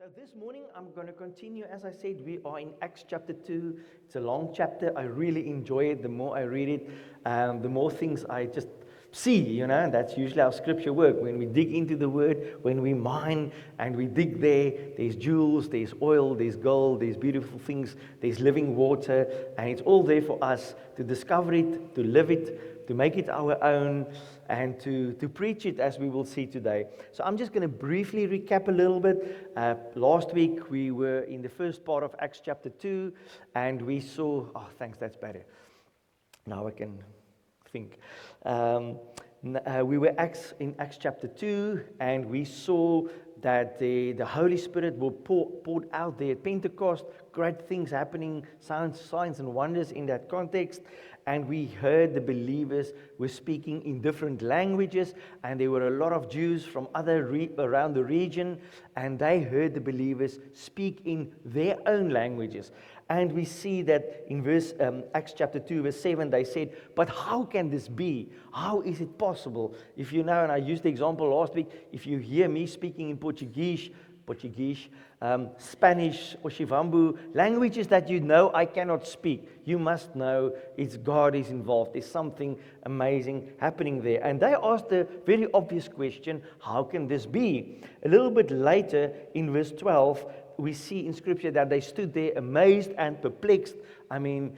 So this morning I'm going to continue. As I said, we are in Acts chapter 2. It's a long chapter. I really enjoy it. The more I read it, the more things I just see, and that's usually how scripture work. When we dig into the word, when we mine and we dig there's jewels, there's oil, there's gold, there's beautiful things, there's living water, and it's all there for us to discover it, to live it, to make it our own, and to preach it, as we will see today. So I'm just going to briefly recap a little bit. Last week we were in the first part of Acts chapter 2, and we saw, thanks, that's better. Now I can think. We were in Acts chapter 2, and we saw that the Holy Spirit will poured out there at Pentecost, great things happening, signs and wonders in that context. And we heard the believers were speaking in different languages, and there were a lot of Jews from around the region, and they heard the believers speak in their own languages. And we see that in Acts chapter 2, verse 7, they said, "But how can this be? How is it possible?" If you know, and I used the example last week, if you hear me speaking in Portuguese, Spanish or Shivambu, languages that you know I cannot speak, you must know it's God is involved. There's something amazing happening there. And they asked a very obvious question, how can this be? A little bit later in verse 12, we see in scripture that they stood there amazed and perplexed. I mean,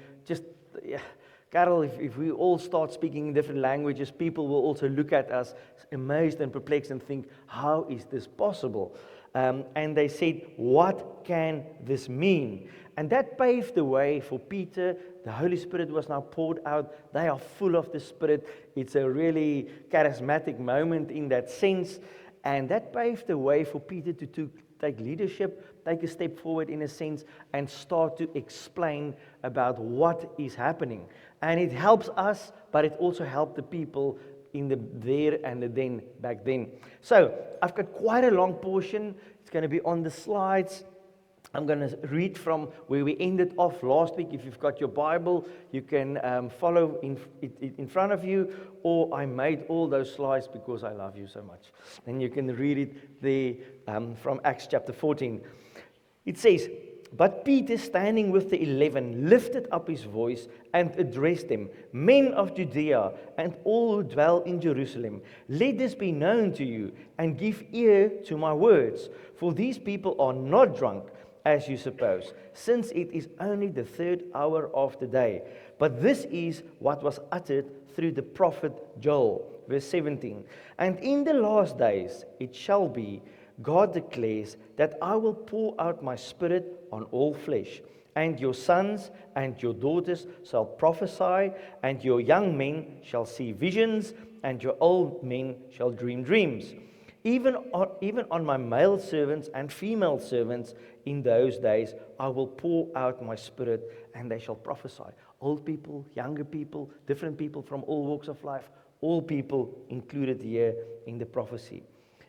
Carol, if we all start speaking in different languages, people will also look at us amazed and perplexed and think, how is this possible? And they said, what can this mean? And that paved the way for Peter. The Holy Spirit was now poured out. They are full of the Spirit. It's a really charismatic moment in that sense. And that paved the way for Peter to take leadership, take a step forward in a sense, and start to explain about what is happening. And it helps us, but it also helped the people in the there and the then, back then. So, I've got quite a long portion. It's going to be on the slides. I'm going to read from where we ended off last week. If you've got your Bible, you can follow in front of you, or I made all those slides because I love you so much. And you can read it there from Acts chapter 14. It says, "But Peter, standing with the 11, lifted up his voice and addressed them, 'Men of Judea and all who dwell in Jerusalem, let this be known to you, and give ear to my words. For these people are not drunk, as you suppose, since it is only the 3rd hour of the day. But this is what was uttered through the prophet Joel.'" Verse 17, "And in the last days it shall be, God declares, that I will pour out my Spirit on all flesh. And your sons and your daughters shall prophesy, and your young men shall see visions, and your old men shall dream dreams. Even on my male servants and female servants in those days, I will pour out my Spirit, and they shall prophesy." Old people, younger people, different people from all walks of life, all people included here in the prophecy.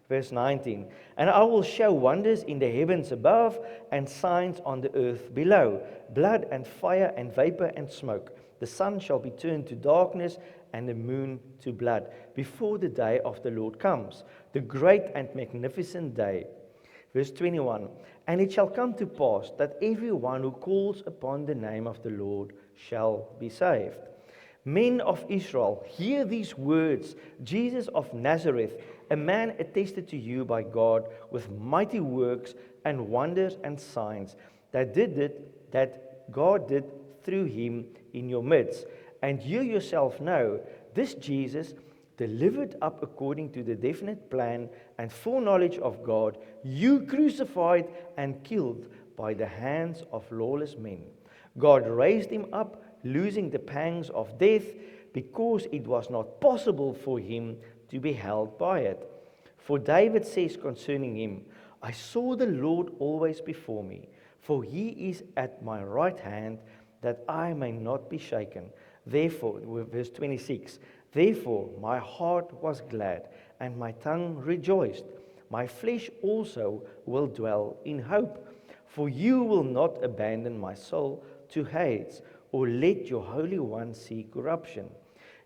Verse 19, "And I will show wonders in the heavens above, and signs on the earth below, blood and fire and vapor and smoke. The sun shall be turned to darkness, and the moon to blood, before the day of the Lord comes, the great and magnificent day." Verse 21, "And it shall come to pass that everyone who calls upon the name of the Lord shall be saved. Men of Israel, hear these words. Jesus of Nazareth, a man attested to you by God with mighty works and wonders and signs that God did through him in your midst. And you yourself know, this Jesus, delivered up according to the definite plan and foreknowledge of God, you crucified and killed by the hands of lawless men. God raised him up, losing the pangs of death, because it was not possible for him to be held by it. For David says concerning him, 'I saw the Lord always before me, for he is at my right hand, that I may not be shaken.' Therefore," verse 26, "Therefore my heart was glad, and my tongue rejoiced. My flesh also will dwell in hope. For you will not abandon my soul to Hades, or let your Holy One see corruption.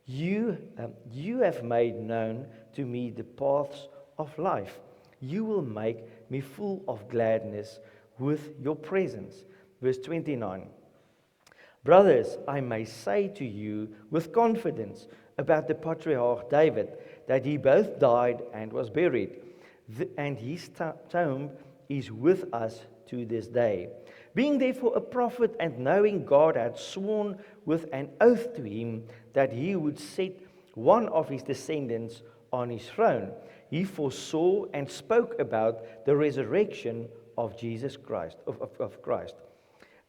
You have made known to me the paths of life. You will make me full of gladness with your presence. Verse 29. Brothers, I may say to you with confidence about the patriarch David, that he both died and was buried, and his tomb is with us to this day. Being therefore a prophet, and knowing God had sworn with an oath to him that he would set one of his descendants on his throne, he foresaw and spoke about the resurrection of Jesus Christ, of Christ,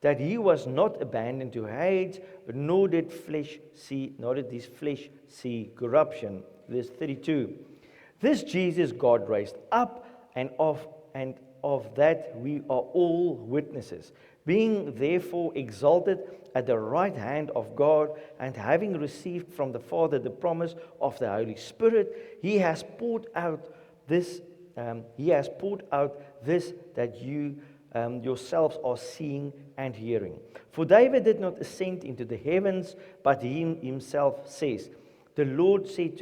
that he was not abandoned to Hades, nor did his flesh see corruption. Verse 32. This Jesus God raised up, and of that we are all witnesses. Being therefore exalted at the right hand of God, and having received from the Father the promise of the Holy Spirit, he has poured out this. That you yourselves are seeing and hearing. For David did not ascend into the heavens, but he himself says, The Lord said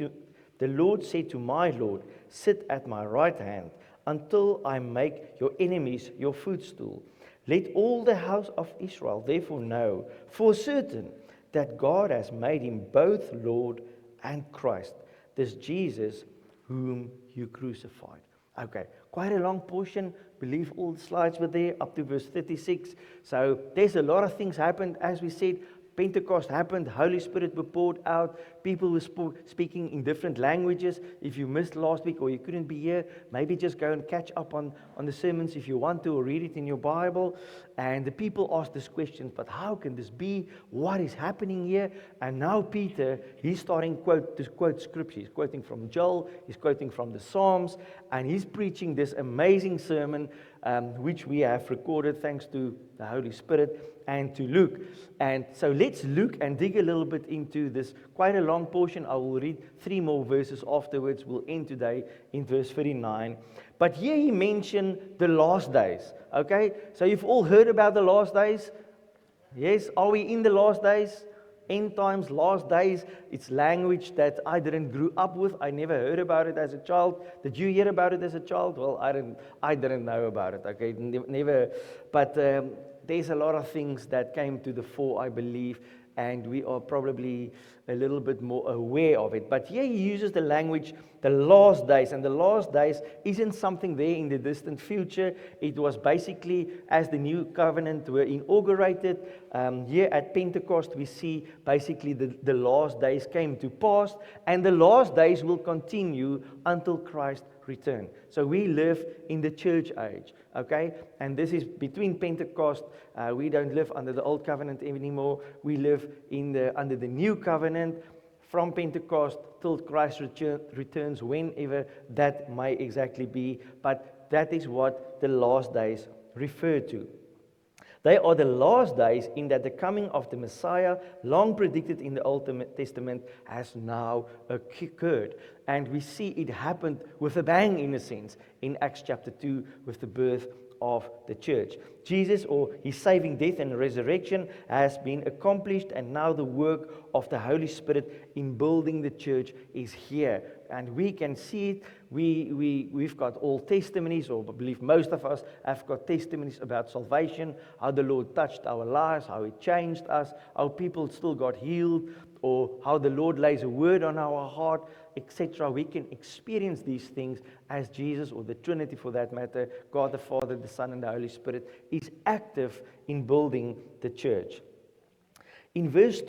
to my Lord, sit at my right hand, until I make your enemies your footstool. Let all the house of Israel therefore know for certain that God has made him both Lord and Christ, this Jesus whom you crucified. Okay, quite a long portion. Believe all the slides were there up to verse 36. So there's a lot of things happened. As we said, Pentecost happened, Holy Spirit was poured out, people were speaking in different languages. If you missed last week or you couldn't be here, maybe just go and catch up on the sermons if you want to, or read it in your Bible. And the people asked this question, but how can this be? What is happening here? And now Peter, he's starting to quote scripture. He's quoting from Joel, he's quoting from the Psalms, and he's preaching this amazing sermon, which we have recorded thanks to the Holy Spirit and to Luke. And so let's look and dig a little bit into this quite a long portion. I will read 3 more verses afterwards. We'll end today in verse 39. But here he mentioned the last days. Okay, so you've all heard about the last days. Yes, are we in the last days? End times, last days. It's language that I didn't grow up with. I never heard about it as a child. Did you hear about it as a child? Well, I didn't know about it. Okay, never. But there's a lot of things that came to the fore, I believe, and we are probably a little bit more aware of it. But here he uses the language, the last days, and the last days isn't something there in the distant future. It was basically as the new covenant were inaugurated. Here at Pentecost, we see basically the last days came to pass, and the last days will continue until Christ return. So we live in the church age, okay? And this is between Pentecost. We don't live under the old covenant anymore. We live under the new covenant from Pentecost till Christ returns, whenever that may exactly be. But that is what the last days refer to. They are the last days in that the coming of the Messiah, long predicted in the Old Testament, has now occurred. And we see it happened with a bang, in a sense, in Acts chapter 2 with the birth of the church. Jesus, or his saving death and resurrection, has been accomplished, and now the work of the Holy Spirit in building the church is here. And we can see it. We've got all testimonies, or I believe most of us have got testimonies about salvation, how the Lord touched our lives, how He changed us, how people still got healed, or how the Lord lays a word on our heart, etc. We can experience these things as Jesus, or the Trinity for that matter, God the Father, the Son, and the Holy Spirit, is active in building the church. In verse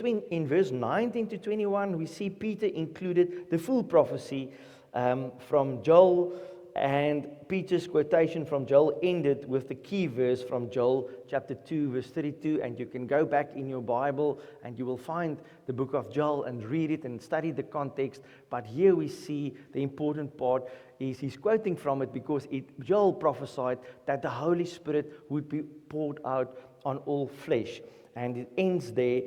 19 to 21, we see Peter included the full prophecy from Joel, and Peter's quotation from Joel ended with the key verse from Joel chapter 2, verse 32, and you can go back in your Bible and you will find the book of Joel and read it and study the context. But here we see the important part is he's quoting from it because Joel prophesied that the Holy Spirit would be poured out on all flesh. And it ends there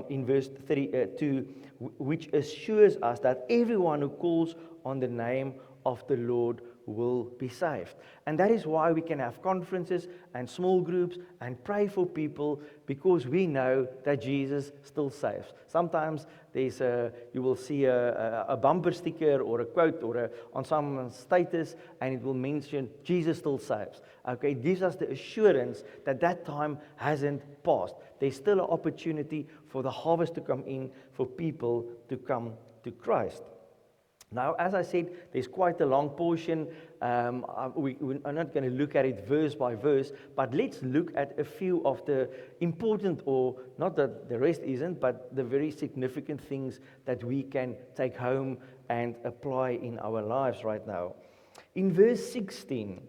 in verse 32, which assures us that everyone who calls on the name of the Lord will be saved. And that is why we can have conferences and small groups and pray for people, because we know that Jesus still saves. Sometimes you will see a bumper sticker or a quote or on someone's status, and it will mention Jesus still saves. Okay, it gives us the assurance that that time hasn't passed. There's still an opportunity for the harvest to come in, for people to come to Christ. Now, as I said, there's quite a long portion. We are not going to look at it verse by verse, but let's look at a few of the important, or not that the rest isn't, but the very significant things that we can take home and apply in our lives right now. In verse 16,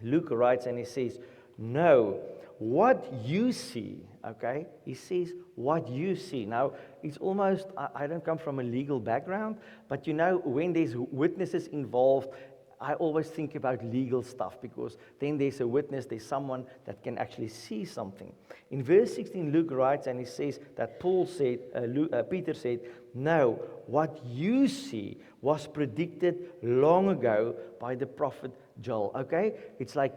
Luke writes and he says, "No, what you see," okay? He says, "what you see." Now, it's almost, I don't come from a legal background, but you know, when there's witnesses involved, I always think about legal stuff, because then there's a witness, there's someone that can actually see something. In verse 16, Luke writes and he says that Peter said, "No, what you see was predicted long ago by the prophet Joel." Okay? It's like,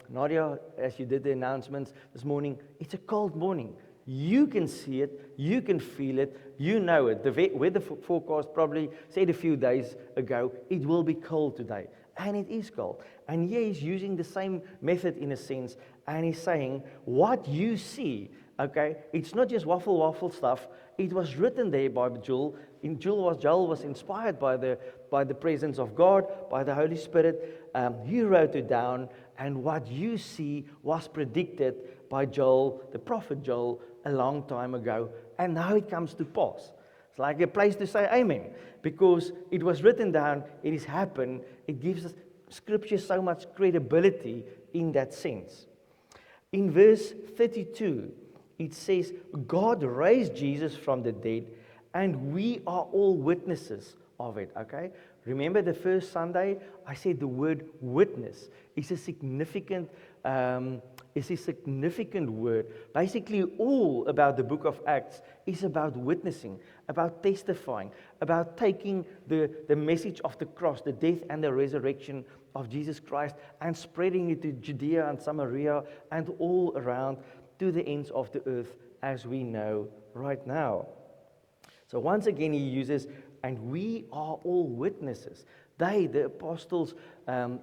Nadia, as you did the announcements this morning, it's a cold morning. You can see it, you can feel it, you know it. The weather forecast probably said a few days ago, it will be cold today. And it is cold. And here he's using the same method in a sense, and he's saying, what you see, okay, it's not just waffle stuff. It was written there by Joel. Joel was inspired by the presence of God, by the Holy Spirit. He wrote it down, and what you see was predicted by Joel, the prophet Joel, a long time ago, and now it comes to pass. It's like a place to say amen, because it was written down, it has happened. It gives us Scripture so much credibility in that sense. In verse 32, it says, God raised Jesus from the dead, and we are all witnesses of it, okay? Remember the first Sunday, I said the word witness is a significant word. Basically, all about the book of Acts is about witnessing, about testifying, about taking the message of the cross, the death and the resurrection of Jesus Christ, and spreading it to Judea and Samaria and all around to the ends of the earth, as we know right now. So once again, he uses, and we are all witnesses. They, the apostles,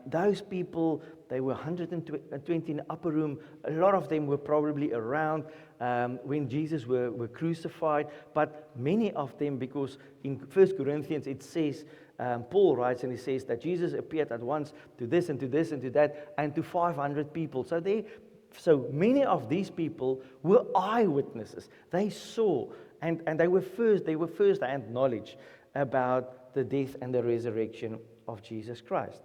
those people, they were 120 in the upper room. A lot of them were probably around when Jesus were crucified. But many of them, because in 1 Corinthians it says, Paul writes and he says that Jesus appeared at once to this and to this and to that, and to 500 people. So many of these people were eyewitnesses. They saw, and they were first-hand knowledge about the death and the resurrection of Jesus Christ.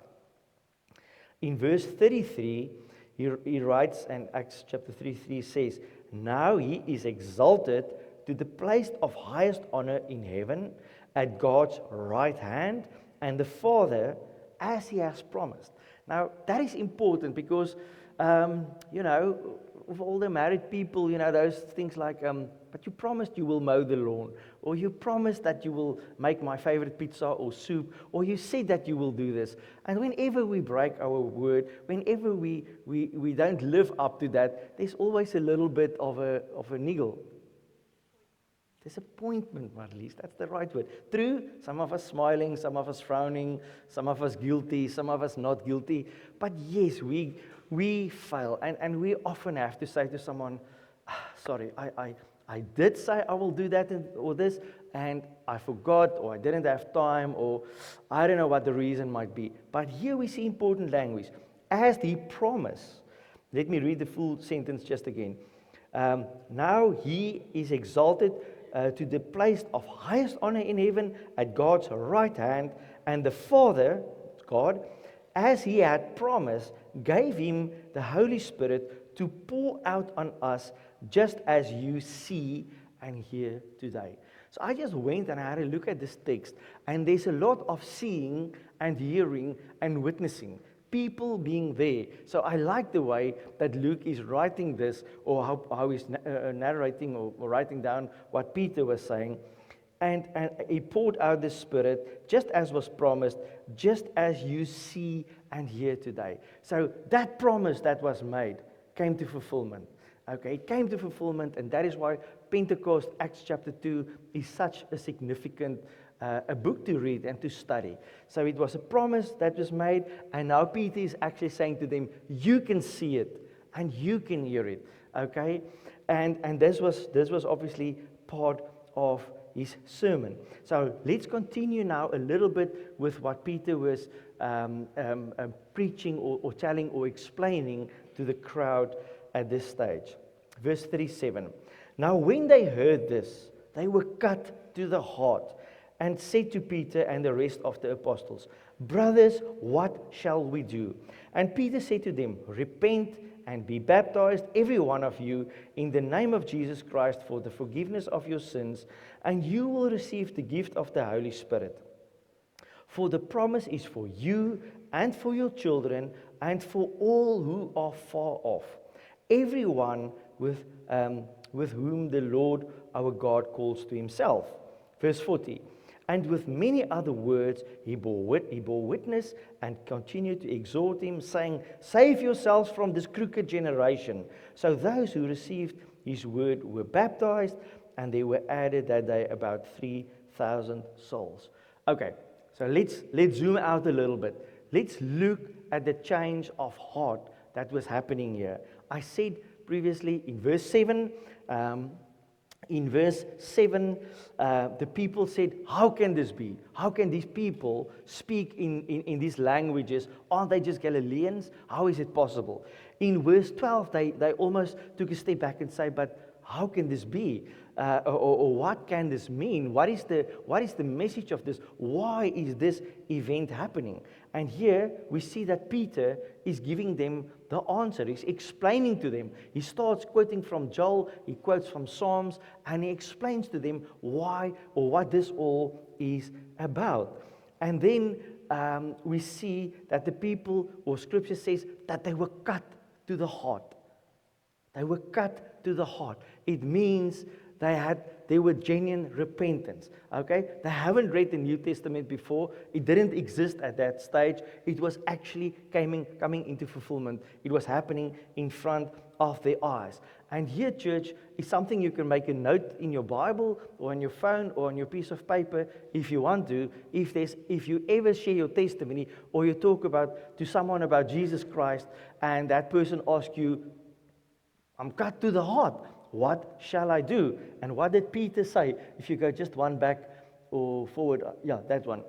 In verse 33, he writes, and Acts chapter 33 says, "Now he is exalted to the place of highest honor in heaven at God's right hand, and the Father, as he has promised." Now, that is important because, with all the married people, those things like, but you promised you will mow the lawn, or you promised that you will make my favorite pizza or soup, or you said that you will do this. And whenever we break our word, whenever we don't live up to that, there's always a little bit of a niggle. Disappointment, at least, that's the right word. True, some of us smiling, some of us frowning, some of us guilty, some of us not guilty. But yes, we fail, and we often have to say to someone, sorry, I did say I will do that or this, and I forgot, or I didn't have time, or I don't know what the reason might be. But here we see important language. As he promised, let me read the full sentence just again. Now he is exalted to the place of highest honor in heaven at God's right hand, and the Father, God, as he had promised, gave him the Holy Spirit to pour out on us, just as you see and hear today. So I just went and I had a look at this text, and there's a lot of seeing and hearing and witnessing. People being there. So I like the way that Luke is writing this, or how he's narrating or writing down what Peter was saying. And he poured out the Spirit just as was promised, just as you see and hear today. So that promise that was made came to fulfillment. Okay, it came to fulfillment, and that is why Pentecost, Acts chapter 2, is such a significant a book to read and to study. So it was a promise that was made, and now Peter is actually saying to them, you can see it, and you can hear it. Okay, and this was obviously part of his sermon. So let's continue now a little bit with what Peter was preaching or telling or explaining to the crowd at this stage. Verse 37. Now when they heard this, they were cut to the heart and said to Peter and the rest of the apostles, brothers, what shall we do? And Peter said to them, repent and be baptized, every one of you, in the name of Jesus Christ for the forgiveness of your sins, and you will receive the gift of the Holy Spirit. For the promise is for you and for your children and for all who are far off, everyone with whom the Lord our God calls to himself. Verse 40. And with many other words he bore witness and continued to exhort him, saying, save yourselves from this crooked generation. So those who received his word were baptized, and there were added that day about 3,000 souls. Okay, so let's zoom out a little bit. Let's look at the change of heart that was happening here. I said previously in verse 7, the people said, how can this be? How can these people speak in these languages? Aren't they just Galileans? How is it possible? In verse 12, they almost took a step back and say, but how can this be? Or what can this mean? What is the message of this? Why is this event happening? And here we see that Peter is giving them the answer. He's explaining to them. He starts quoting from Joel, he quotes from Psalms, and he explains to them why or what this all is about. And then we see that the people, or Scripture says, that they were cut to the heart. They were cut to the heart. It means there were genuine repentance. Okay? They haven't read the New Testament before. It didn't exist at that stage. It was actually coming into fulfillment. It was happening in front of their eyes. And here, church, is something you can make a note in your Bible or on your phone or on your piece of paper if you want to. If you ever share your testimony or you talk to someone about Jesus Christ and that person asks you, I'm cut to the heart. What shall I do? And what did Peter say? If you go just one back or forward, that one.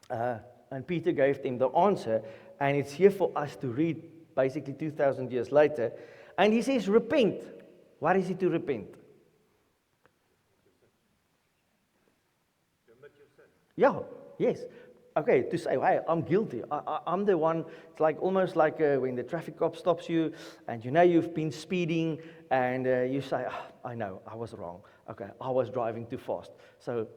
And Peter gave them the answer, and it's here for us to read basically 2,000 years later. And he says, repent. What is it to repent? Yeah, yes. Okay, to say, hey, I'm guilty. I'm the one. It's almost like when the traffic cop stops you and you know you've been speeding and you say, I know, I was wrong. Okay, I was driving too fast. So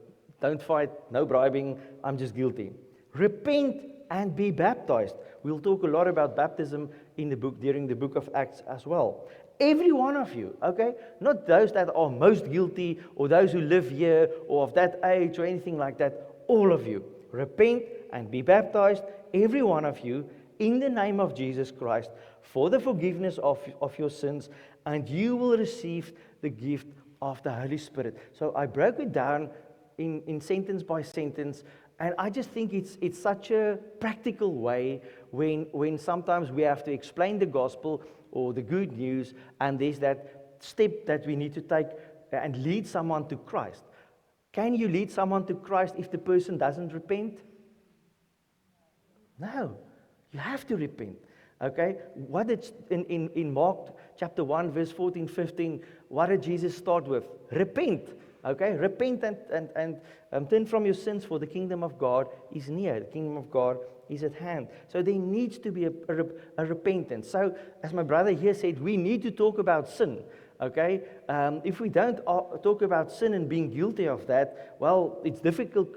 don't fight, no bribing, I'm just guilty. Repent and be baptized. We'll talk a lot about baptism in the book, during the book of Acts as well. Every one of you, okay? Not those that are most guilty or those who live here or of that age or anything like that. All of you. Repent and be baptized, every one of you, in the name of Jesus Christ, for the forgiveness of your sins, and you will receive the gift of the Holy Spirit. So I broke it down in sentence by sentence, and I just think it's such a practical way when sometimes we have to explain the gospel or the good news, and there's that step that we need to take and lead someone to Christ. Can you lead someone to Christ if the person doesn't repent? No. You have to repent. Okay? What did in Mark chapter 1, verse 14, 15, what did Jesus start with? Repent. Okay? Repent and turn from your sins, for the kingdom of God is near. The kingdom of God is at hand. So there needs to be a repentance. So, as my brother here said, we need to talk about sin. Okay, if we don't talk about sin and being guilty of that, well, it's difficult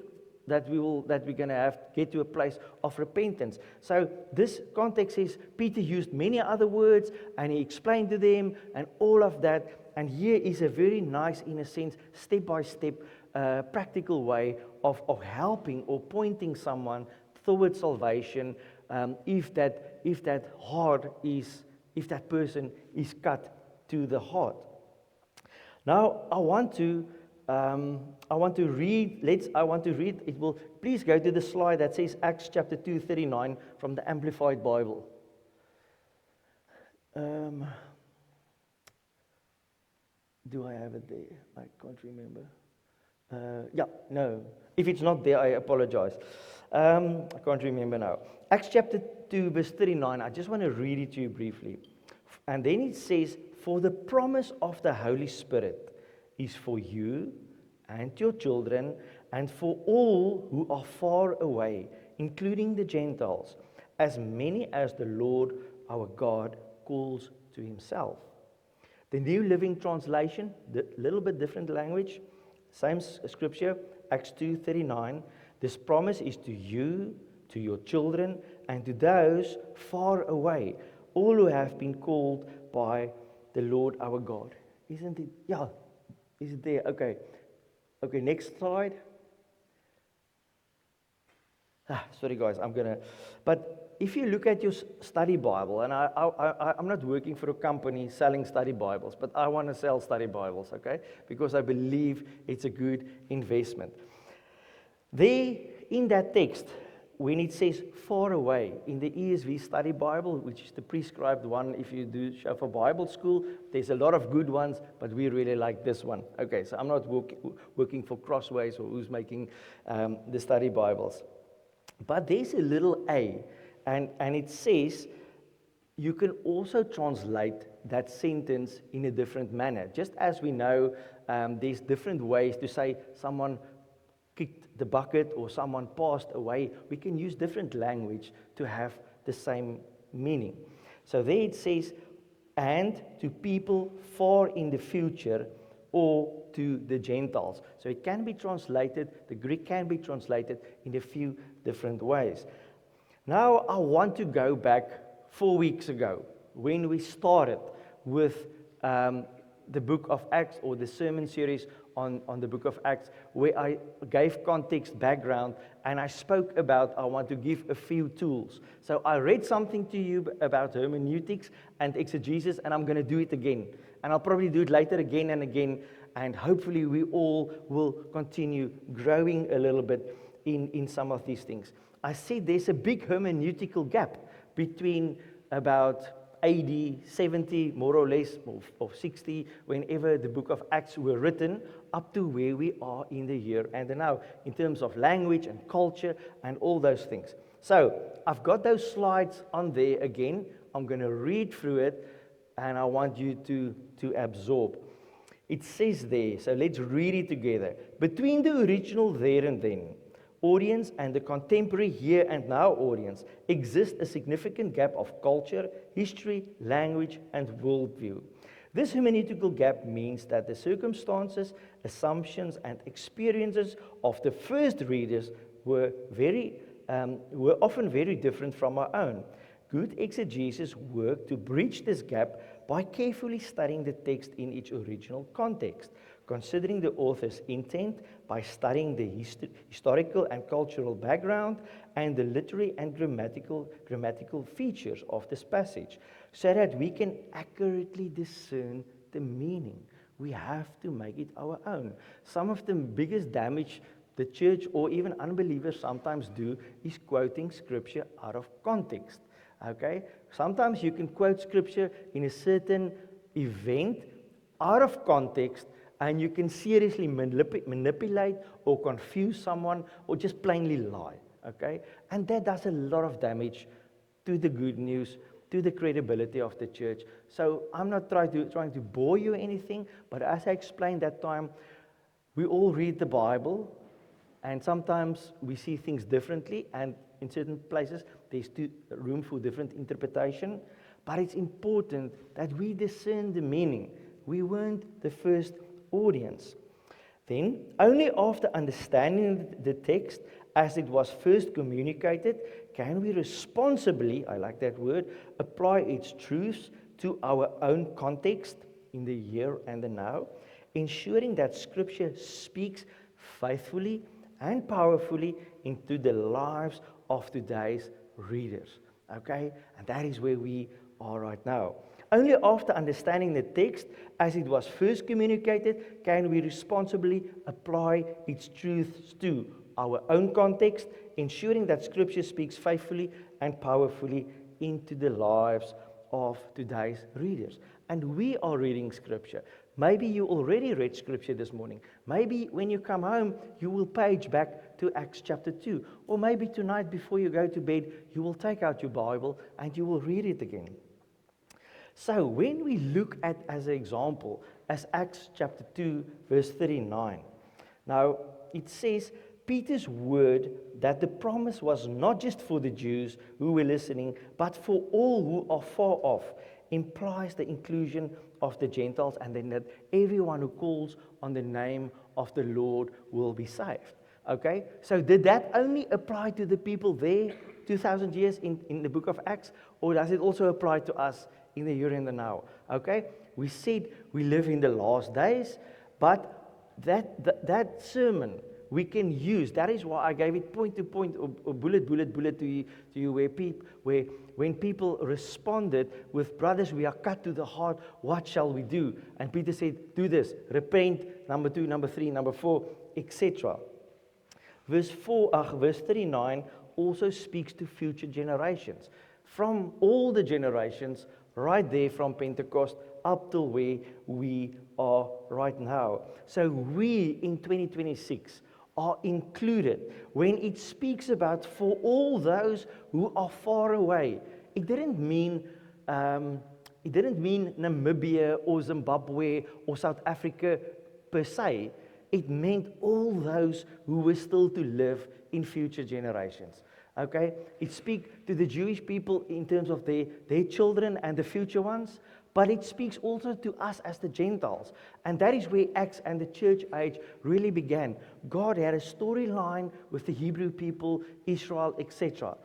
that we're going to have to get to a place of repentance. So this context is Peter used many other words and he explained to them and all of that. And here is a very nice, in a sense, step-by-step practical way of helping or pointing someone towards salvation if that heart is, if that person is cut to the heart. Now I want to read. It will please go to the slide that says Acts chapter 2:39 from the Amplified Bible. Do I have it there? I can't remember. No. If it's not there, I apologize. I can't remember now. Acts chapter 2, verse 39. I just want to read it to you briefly. And then it says, "For the promise of the Holy Spirit is for you and your children and for all who are far away, including the Gentiles, as many as the Lord our God calls to himself." The New Living Translation, a little bit different language, same scripture, Acts 2:39. "This promise is to you, to your children, and to those far away, all who have been called by the Lord our God." Isn't it? Yeah. Is it there? Okay. Okay, next slide. Sorry guys, but if you look at your study Bible, and I'm not working for a company selling study Bibles, but I want to sell study Bibles, okay? Because I believe it's a good investment. There, in that text, when it says far away, in the ESV study Bible, which is the prescribed one if you do show for Bible school, there's a lot of good ones, but we really like this one. Okay, so I'm not working for Crossways or who's making the study Bibles. But there's a little a, and it says you can also translate that sentence in a different manner. Just as we know there's different ways to say someone kicked the bucket or someone passed away, we can use different language to have the same meaning. So there it says, "and to people far in the future," or to the Gentiles. So it can be translated, the Greek can be translated in a few different ways. Now I want to go back 4 weeks ago when we started with the book of Acts, or the sermon series on the book of Acts, where I gave context, background, and I spoke about I want to give a few tools. So I read something to you about hermeneutics and exegesis, and I'm going to do it again. And I'll probably do it later again and again, and hopefully we all will continue growing a little bit in some of these things. I said there's a big hermeneutical gap between about AD 70, more or less, or 60, whenever the book of Acts were written, up to where we are in the here and the now, in terms of language and culture and all those things. So, I've got those slides on there again. I'm going to read through it, and I want you to absorb. It says there, so let's read it together. "Between the original there and then audience and the contemporary here and now audience exists a significant gap of culture, history, language, and worldview. This hermeneutical gap means that the circumstances, assumptions, and experiences of the first readers were often very different from our own. Good exegesis work to bridge this gap by carefully studying the text in its original context, considering the author's intent by studying the historical and cultural background and the literary and grammatical features of this passage, so that we can accurately discern the meaning. We have to make it our own. Some of the biggest damage the church or even unbelievers sometimes do is quoting scripture out of context. Okay? Sometimes you can quote scripture in a certain event out of context, and you can seriously manipulate or confuse someone or just plainly lie. Okay? And that does a lot of damage to the good news, to the credibility of the church. So I'm not trying to bore you or anything, but as I explained that time, we all read the Bible, and sometimes we see things differently, and in certain places there's room for different interpretation. But it's important that we discern the meaning. We weren't the first audience. Then, only after understanding the text as it was first communicated, can we responsibly, I like that word, apply its truths to our own context in the here and the now, ensuring that Scripture speaks faithfully and powerfully into the lives of today's readers. Okay? And that is where we are right now. Only after understanding the text as it was first communicated can we responsibly apply its truths to our own context, ensuring that Scripture speaks faithfully and powerfully into the lives of today's readers. And we are reading Scripture. Maybe you already read Scripture this morning. Maybe when you come home, you will page back to Acts chapter 2. Or maybe tonight before you go to bed, you will take out your Bible and you will read it again. So when we look at, as an example, as Acts chapter 2, verse 39. Now, it says, Peter's word that the promise was not just for the Jews who were listening, but for all who are far off, implies the inclusion of the Gentiles, and then that everyone who calls on the name of the Lord will be saved. Okay? So did that only apply to the people there 2,000 years in the book of Acts, or does it also apply to us in the here and the now? Okay? We said we live in the last days, but that sermon we can use. That is why I gave it point to point or bullet to you where when people responded with, brothers, we are cut to the heart, what shall we do? And Peter said, do this, repent, number 2, number 3, number 4, etc. Verse 39 also speaks to future generations. From all the generations, right there from Pentecost up till where we are right now. So we in 2026 are included when it speaks about for all those who are far away. It didn't mean Namibia or Zimbabwe or South Africa per se. It meant all those who were still to live in future generations. Okay? It speaks to the Jewish people in terms of their children and the future ones, but it speaks also to us as the Gentiles. And that is where Acts and the church age really began. God had a storyline with the Hebrew people, Israel, etc.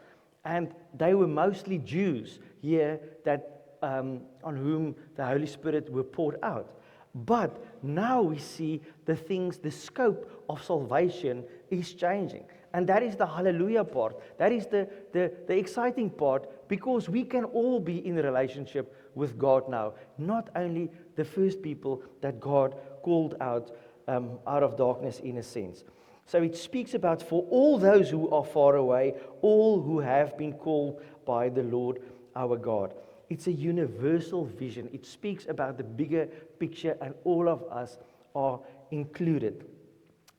And they were mostly Jews here that on whom the Holy Spirit were poured out. But now we see the scope of salvation is changing. And that is the hallelujah part. That is the exciting part, because we can all be in a relationship with God now. Not only the first people that God called out of darkness in a sense. So it speaks about for all those who are far away, all who have been called by the Lord our God. It's a universal vision. It speaks about the bigger picture, and all of us are included.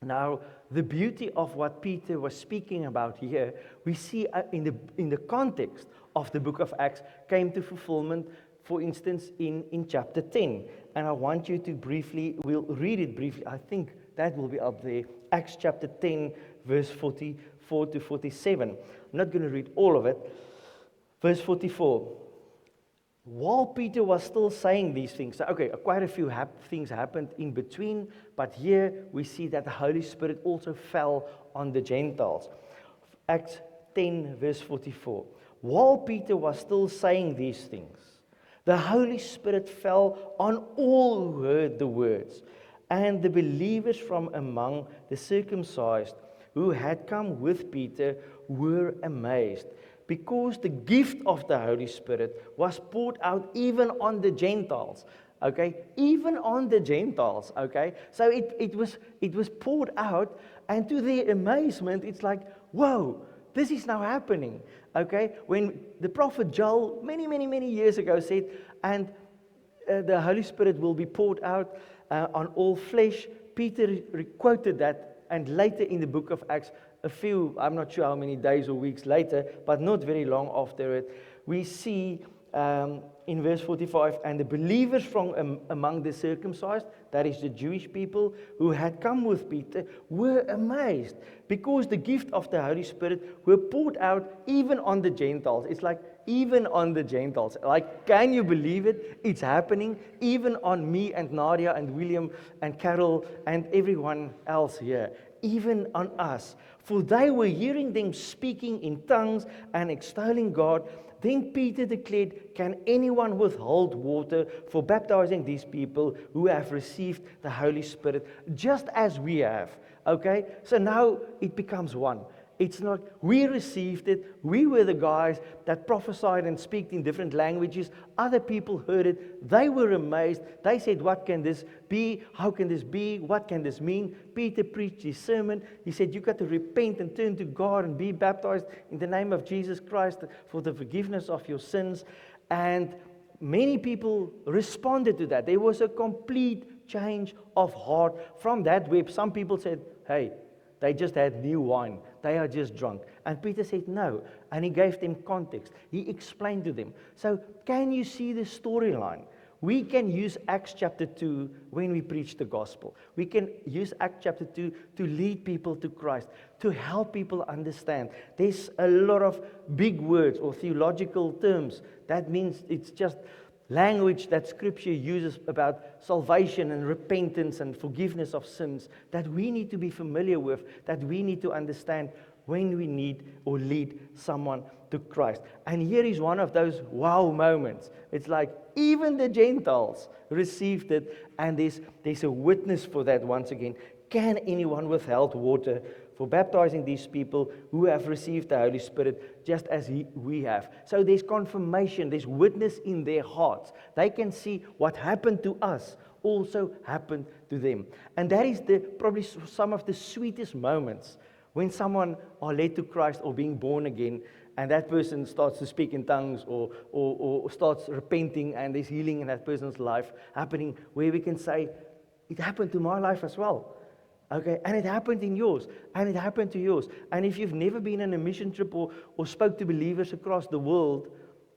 Now, the beauty of what Peter was speaking about here, we see in the context of the book of Acts, came to fulfillment, for instance, in chapter 10. And I want you to we'll read it briefly. I think that will be up there. Acts chapter 10, verse 44 to 47. I'm not going to read all of it. Verse 44. While Peter was still saying these things, so quite a few things happened in between, but here we see that the Holy Spirit also fell on the Gentiles. Acts 10, verse 44. While Peter was still saying these things, the Holy Spirit fell on all who heard the words, and the believers from among the circumcised who had come with Peter were amazed, because the gift of the Holy Spirit was poured out even on the Gentiles. Okay, even on the Gentiles. Okay, so it was poured out, and to their amazement, it's like, whoa, this is now happening. Okay, when the prophet Joel many years ago said, and the Holy Spirit will be poured out on all flesh. Peter quoted that, and later in the book of Acts, I'm not sure how many days or weeks later, but not very long after it, we see in verse 45, and the believers from among the circumcised, that is the Jewish people who had come with Peter, were amazed, because the gift of the Holy Spirit were poured out even on the Gentiles. It's like, even on the Gentiles. Like, can you believe it? It's happening even on me and Nadia and William and Carol and everyone else here. Even on us. For they were hearing them speaking in tongues and extolling God. Then Peter declared, can anyone withhold water for baptizing these people who have received the Holy Spirit, just as we have? Okay, so now it becomes one. It's not, we received it, we were the guys that prophesied and speak in different languages. Other people heard it, they were amazed. They said, what can this be? How can this be? What can this mean? Peter preached his sermon. He said, you've got to repent and turn to God and be baptized in the name of Jesus Christ for the forgiveness of your sins. And many people responded to that. There was a complete change of heart from that web. Some people said, hey, they just had new wine. They are just drunk. And Peter said, no. And he gave them context. He explained to them. So can you see the storyline? We can use Acts chapter 2 when we preach the gospel. We can use Acts chapter 2 to lead people to Christ, to help people understand. There's a lot of big words or theological terms. That means it's just language that Scripture uses about salvation and repentance and forgiveness of sins that we need to be familiar with, that we need to understand when we need or lead someone to Christ. And here is one of those wow moments. It's like even the Gentiles received it, and there's a witness for that once again. Can anyone withhold water for baptizing these people who have received the Holy Spirit just as we have? So there's confirmation, there's witness in their hearts. They can see what happened to us also happened to them. And that is probably some of the sweetest moments when someone are led to Christ or being born again, and that person starts to speak in tongues or starts repenting, and there's healing in that person's life happening, where we can say, it happened to my life as well. Okay, and it happened in yours, and it happened to yours. And if you've never been on a mission trip or spoke to believers across the world,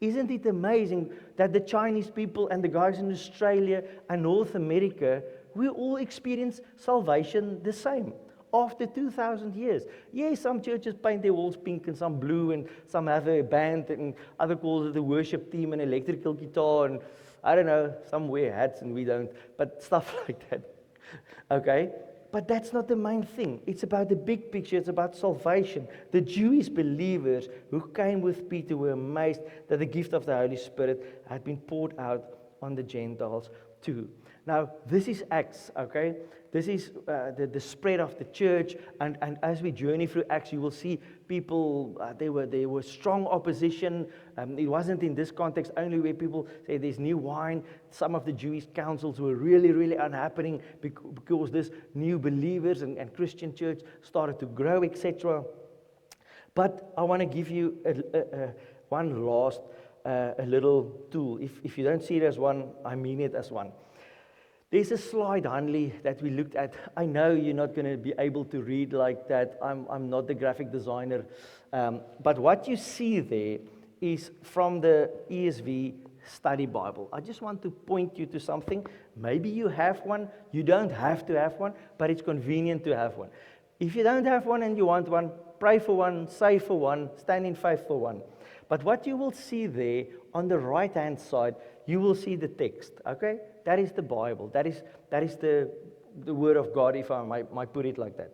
isn't it amazing that the Chinese people and the guys in Australia and North America, we all experience salvation the same after 2,000 years. Yes, some churches paint their walls pink and some blue, and some have a band, and other calls it the worship team and electrical guitar, and I don't know, some wear hats and we don't, but stuff like that. Okay? But that's not the main thing. It's about the big picture. It's about salvation. The Jewish believers who came with Peter were amazed that the gift of the Holy Spirit had been poured out on the Gentiles too. Now, this is Acts, okay? This is the spread of the church. And as we journey through Acts, you will see people, there were strong opposition. It wasn't in this context only where people say there's new wine. Some of the Jewish councils were really, really unhappy because this new believers and Christian church started to grow, etc. But I want to give you one last a little tool. If you don't see it as one, I mean it as one. There's a slide, Hanley, that we looked at. I know you're not going to be able to read like that. I'm not the graphic designer. But what you see there is from the ESV Study Bible. I just want to point you to something. Maybe you have one. You don't have to have one, but it's convenient to have one. If you don't have one and you want one, pray for one, say for one, stand in faith for one. But what you will see there on the right-hand side, you will see the text, okay? That is the Bible. That is the Word of God, if I might put it like that.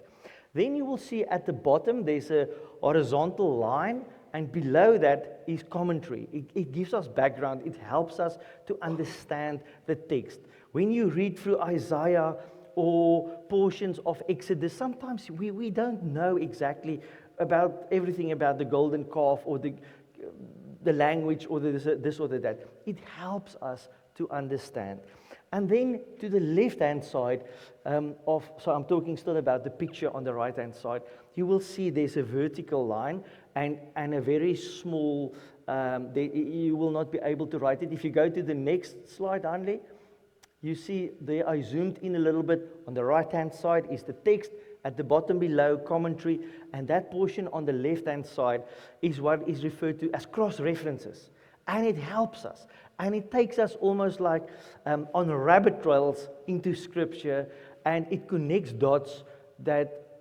Then you will see at the bottom, there's a horizontal line, and below that is commentary. It gives us background. It helps us to understand the text. When you read through Isaiah or portions of Exodus, sometimes we don't know exactly about everything about the golden calf or the language or this or that. It helps us to understand. And then to the left-hand side so I'm talking still about the picture on the right-hand side, you will see there's a vertical line and a very small, you will not be able to write it. If you go to the next slide, Hanley, you see there I zoomed in a little bit. On the right-hand side is the text. At the bottom below, commentary, and that portion on the left-hand side is what is referred to as cross-references. And it helps us. And it takes us almost like on rabbit trails into Scripture, and it connects dots that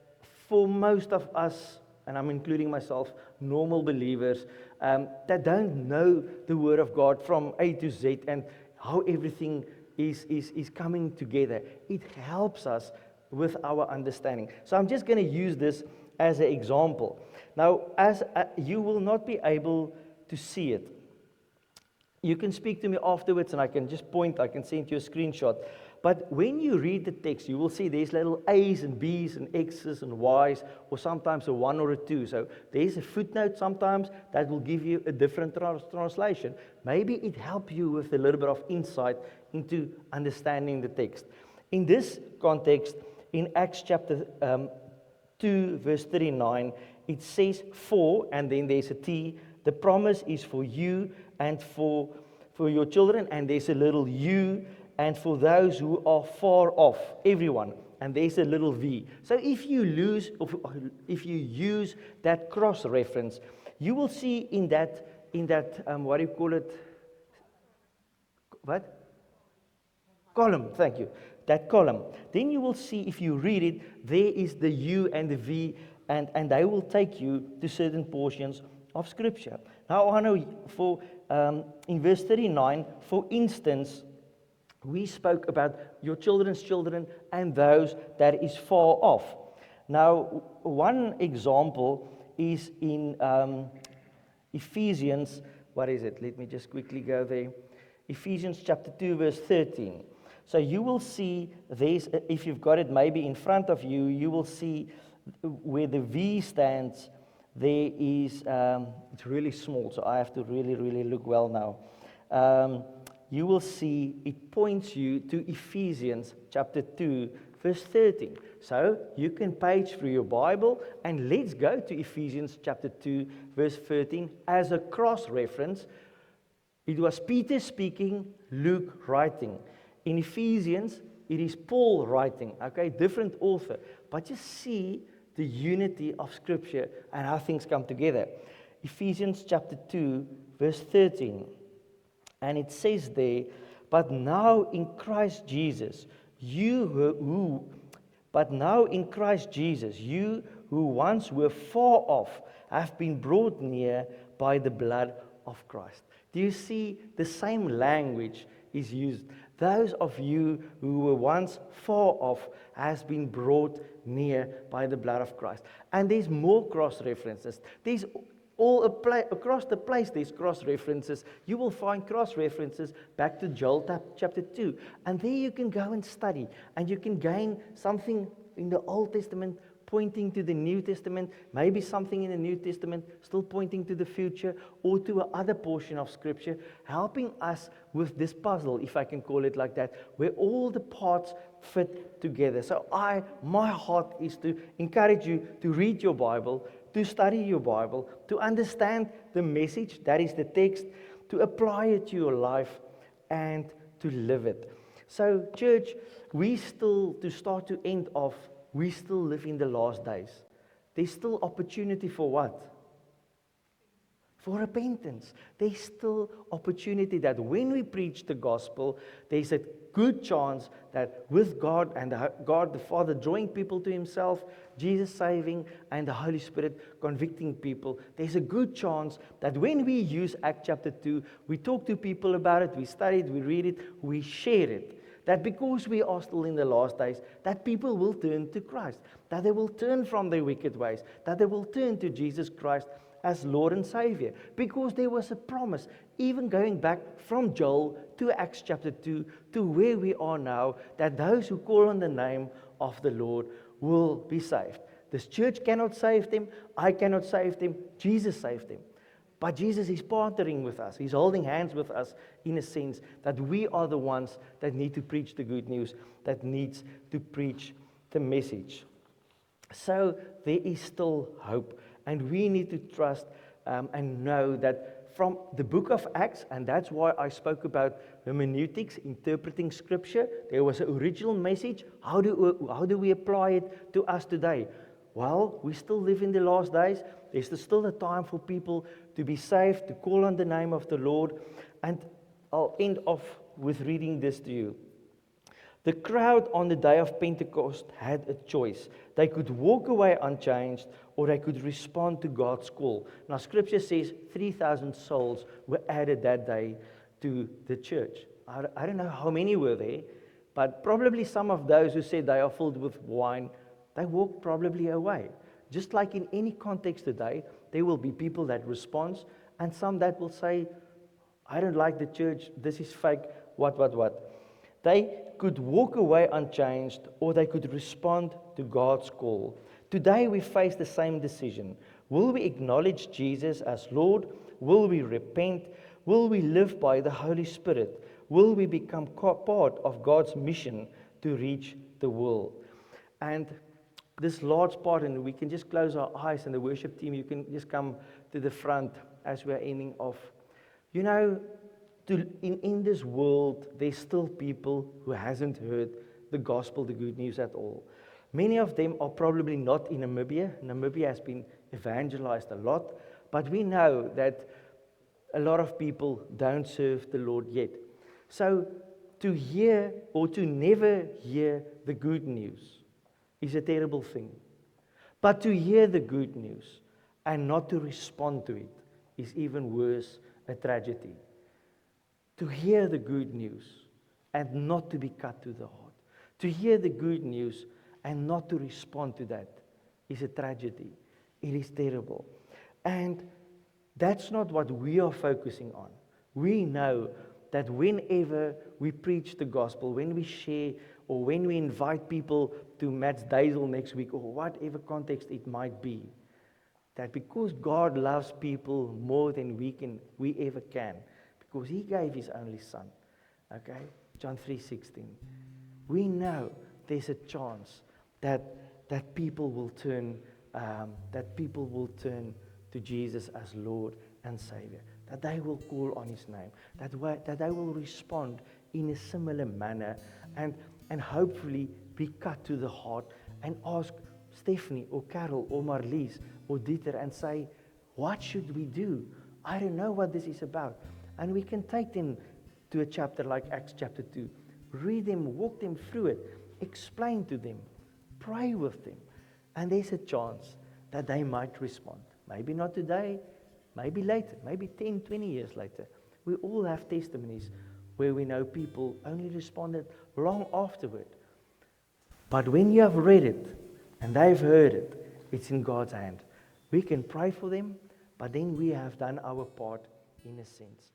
for most of us, and I'm including myself, normal believers, that don't know the Word of God from A to Z and how everything is coming together. It helps us with our understanding. So I'm just going to use this as an example. Now, as you will not be able to see it, You can speak to me afterwards and I can just point, I can send you a screenshot. But when you read the text, you will see there's little A's and B's and X's and Y's, or sometimes a 1 or a 2. So there's a footnote sometimes that will give you a different translation. Maybe it helps you with a little bit of insight into understanding the text. In this context, in Acts chapter 2, verse 39, it says for, and then there's a T. The promise is for you and for your children, and there's a little U, and for those who are far off, everyone, and there's a little V. So if you use that cross reference, you will see in that what do you call it? What? Column, thank you. That column. Then you will see, if you read it, there is the U and the V, and they will take you to certain portions of Scripture. Now, I know in verse 39, for instance, we spoke about your children's children and those that is far off. Now, one example is in Ephesians, what is it? Let me just quickly go there. Ephesians chapter 2, verse 13. So you will see there's, if you've got it maybe in front of you, you will see where the V stands, there is, it's really small, so I have to really, really look well now. You will see it points you to Ephesians chapter 2, verse 13. So you can page through your Bible, and let's go to Ephesians chapter 2, verse 13 as a cross-reference. It was Peter speaking, Luke writing. In Ephesians, it is Paul writing, okay, different author. But just see the unity of Scripture and how things come together. Ephesians chapter 2, verse 13. And it says there, but now in Christ Jesus, you who once were far off have been brought near by the blood of Christ. Do you see the same language is used? Those of you who were once far off has been brought near by the blood of Christ. And there's more cross references. There's all across the place, there's cross references. You will find cross references back to Joel chapter 2. And there you can go and study. And you can gain something in the Old Testament pointing to the New Testament, maybe something in the New Testament still pointing to the future, or to another portion of Scripture, helping us with this puzzle, if I can call it like that, where all the parts fit together. So my heart is to encourage you to read your Bible, to study your Bible, to understand the message, that is the text, to apply it to your life, and to live it. So, church, we still live in the last days. There's still opportunity for what? For repentance. There's still opportunity that when we preach the gospel, there's a good chance that with God and God the Father drawing people to Himself, Jesus saving, and the Holy Spirit convicting people, there's a good chance that when we use Acts chapter 2, we talk to people about it, we study it, we read it, we share it. That because we are still in the last days, that people will turn to Christ, that they will turn from their wicked ways, that they will turn to Jesus Christ as Lord and Savior. Because there was a promise, even going back from Joel to Acts chapter 2 to where we are now, that those who call on the name of the Lord will be saved. This church cannot save them, I cannot save them, Jesus saved them. But Jesus is partnering with us. He's holding hands with us in a sense that we are the ones that need to preach the good news, that needs to preach the message. So there is still hope. And we need to trust and know that from the book of Acts, and that's why I spoke about hermeneutics, interpreting Scripture, there was an original message. How do we apply it to us today? Well, we still live in the last days. There's still a time for people to be saved, to call on the name of the Lord. And I'll end off with reading this to you. The crowd on the day of Pentecost had a choice. They could walk away unchanged, or they could respond to God's call. Now, Scripture says 3,000 souls were added that day to the church. I don't know how many were there, but probably some of those who said they are filled with wine, they walked probably away. Just like in any context today, there will be people that respond, and some that will say, I don't like the church, this is fake, what. They could walk away unchanged, or they could respond to God's call. Today we face the same decision. Will we acknowledge Jesus as Lord? Will we repent? Will we live by the Holy Spirit? Will we become part of God's mission to reach the world? And this large part, and we can just close our eyes, and the worship team, you can just come to the front as we're ending off. You know, in this world, there's still people who hasn't heard the gospel, the good news at all. Many of them are probably not in Namibia. Namibia has been evangelized a lot, but we know that a lot of people don't serve the Lord yet. So to hear or to never hear the good news is a terrible thing. But to hear the good news and not to respond to it is even worse, a tragedy. To hear the good news and not to be cut to the heart. To hear the good news and not to respond to that is a tragedy. It is terrible. And that's not what we are focusing on. We know that whenever we preach the gospel, when we share, or when we invite people to Matt's Dazel next week, or whatever context it might be, that because God loves people more than we ever can, because He gave His only Son, okay, John 3:16, we know there's a chance that people will turn to Jesus as Lord and Savior, that they will call on His name, that they will respond in a similar manner, and hopefully be cut to the heart and ask Stephanie or Carol or Marlies or Dieter and say, what should we do? I don't know what this is about. And we can take them to a chapter like Acts chapter 2, read them, walk them through it, explain to them, pray with them, and there's a chance that they might respond. Maybe not today, maybe later, maybe 10, 20 years later. We all have testimonies where we know people only responded long afterward. But when you have read it and they've heard it, it's in God's hand. We can pray for them, but then we have done our part in a sense.